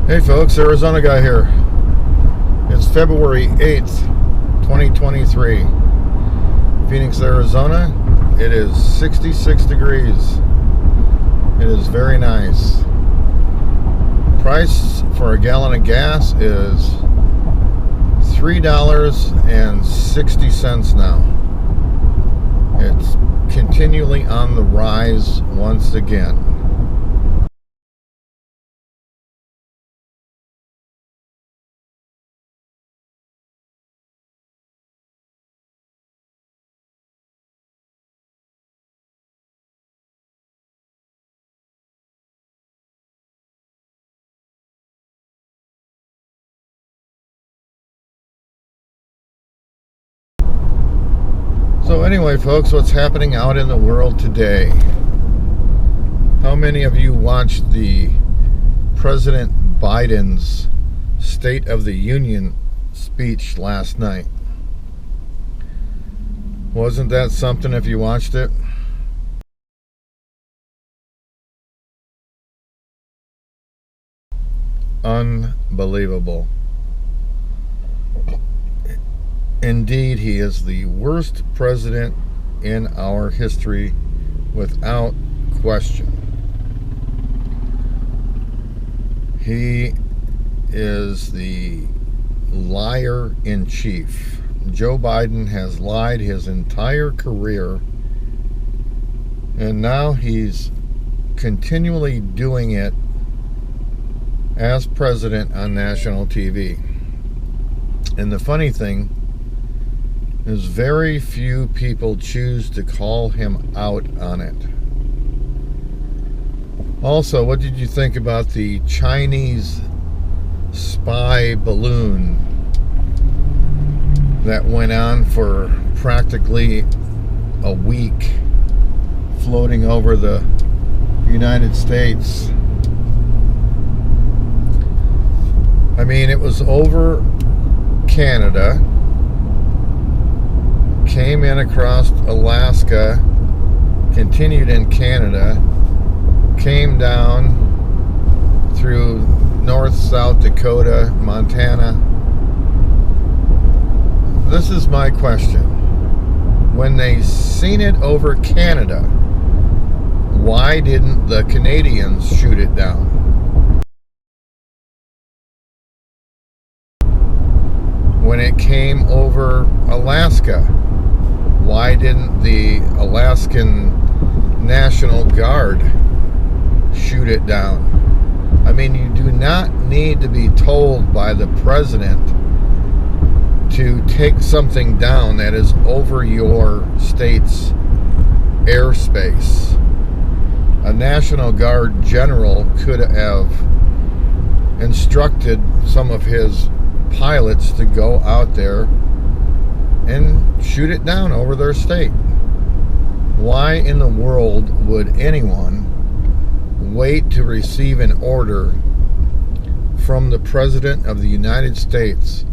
Hey folks, Arizona guy here. It's February 8th, 2023. Phoenix, Arizona. It is 66 degrees. It is very nice. Price for a gallon of gas is $3.60 now. It's continually on the rise once again. So anyway, folks, what's happening out in the world today? How many of you watched the President Biden's State of the Union speech last night? Wasn't that something if you watched it? Unbelievable. Indeed, he is the worst president in our history, without question. He is the liar in chief. Joe Biden has lied his entire career, and now he's continually doing it as president on national TV. And the funny thing is, very few people choose to call him out on it. Also, what did you think about the Chinese spy balloon that went on for practically a week, floating over the United States? I mean, it was over Canada, came in across Alaska, continued in Canada, came down through North, South Dakota, Montana. This is my question. When they seen it over Canada, why didn't the Canadians shoot it down? When it came over Alaska, why didn't the Alaskan National Guard shoot it down? I mean, you do not need to be told by the president to take something down that is over your state's airspace. A National Guard general could have instructed some of his pilots to go out there and shoot it down over their state. Why in the world would anyone wait to receive an order from the President of the United States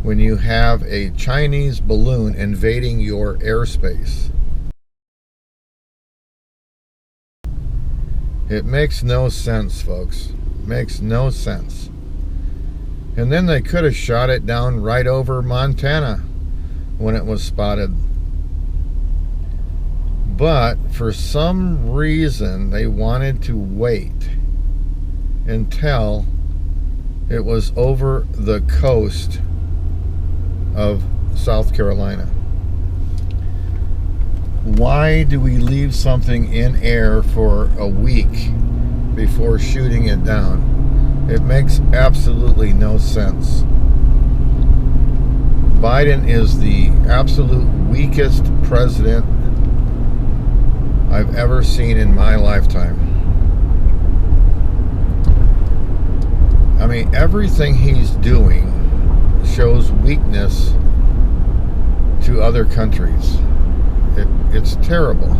when you have a Chinese balloon invading your airspace? It makes no sense, folks. It makes no sense. And then they could have shot it down right over Montana when it was spotted. But for some reason, they wanted to wait until it was over the coast of South Carolina. Why do we leave something in air for a week before shooting it down? It makes absolutely no sense. Biden is the absolute weakest president I've ever seen in my lifetime. I mean, everything he's doing shows weakness to other countries. It's terrible.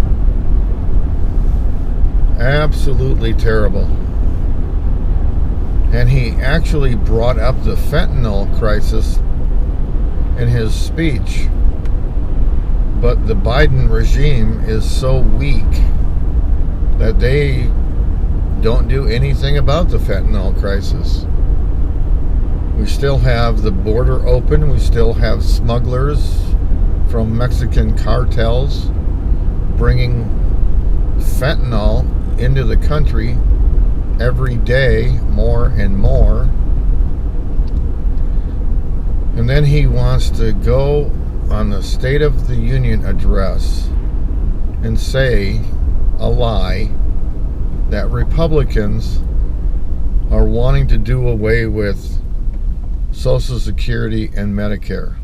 Absolutely terrible. And he actually brought up the fentanyl crisis in his speech. But the Biden regime is so weak that they don't do anything about the fentanyl crisis. We still have the border open. We still have smugglers from Mexican cartels bringing fentanyl into the country every day, more and more. And then he wants to go on the State of the Union address and say a lie that Republicans are wanting to do away with Social Security and Medicare.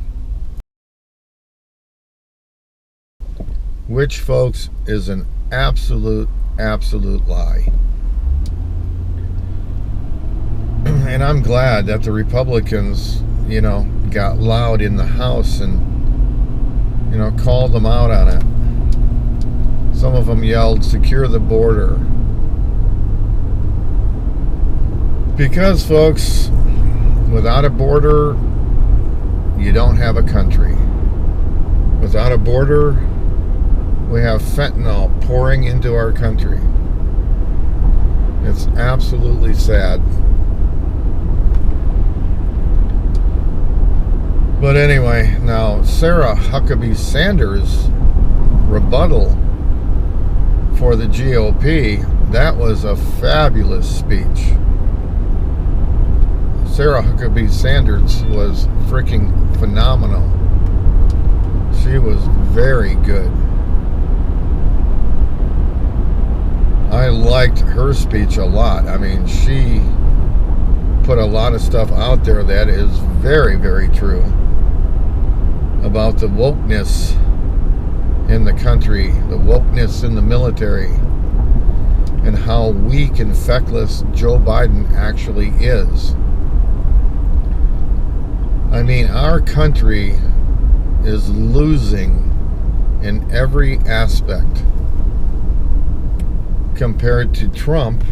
Which, folks, is an absolute lie. And I'm glad that the Republicans, got loud in the House and, called them out on it. Some of them yelled, "Secure the border." Because, folks, without a border, you don't have a country. Without a border, we have fentanyl pouring into our country. It's absolutely sad. But anyway, now Sarah Huckabee Sanders' rebuttal for the GOP, that was a fabulous speech. Sarah Huckabee Sanders was freaking phenomenal. She was very good. I liked her speech a lot. I mean, she put a lot of stuff out there that is very, very true about the wokeness in the country, the wokeness in the military, and how weak and feckless Joe Biden actually is. I mean, our country is losing in every aspect compared to Trump,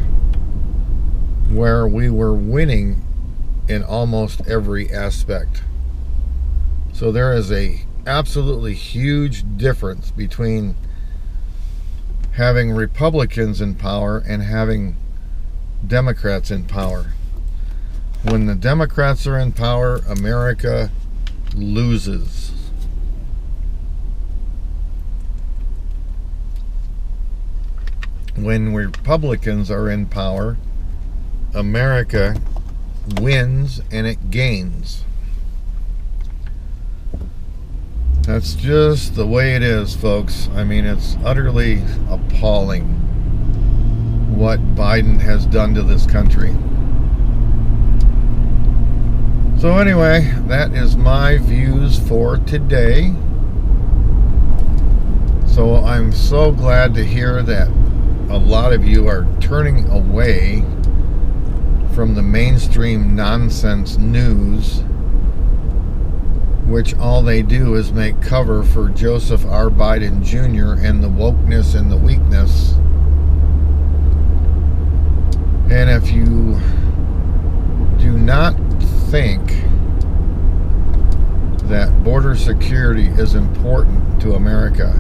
where we were winning in almost every aspect. So there is a absolutely huge difference between having Republicans in power and having Democrats in power. When the Democrats are in power, America loses. When Republicans are in power, America wins and it gains. That's just the way it is, folks. I mean, it's utterly appalling what Biden has done to this country. So anyway, that is my views for today. So I'm so glad to hear that a lot of you are turning away from the mainstream nonsense news, which all they do is make cover for Joseph R. Biden Jr. and the wokeness and the weakness. And if you do not think that border security is important to America,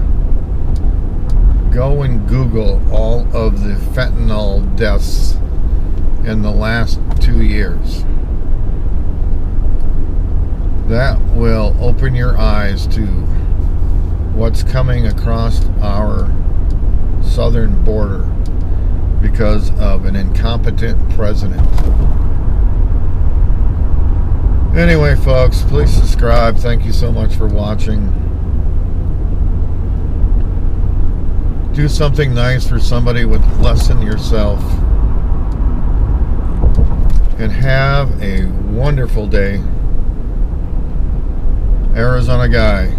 go and Google all of the fentanyl deaths in the last 2 years. That will open your eyes to what's coming across our southern border because of an incompetent president. Anyway, folks, please subscribe. Thank you so much for watching. Do something nice for somebody with less than yourself. And have a wonderful day. Arizona Guy.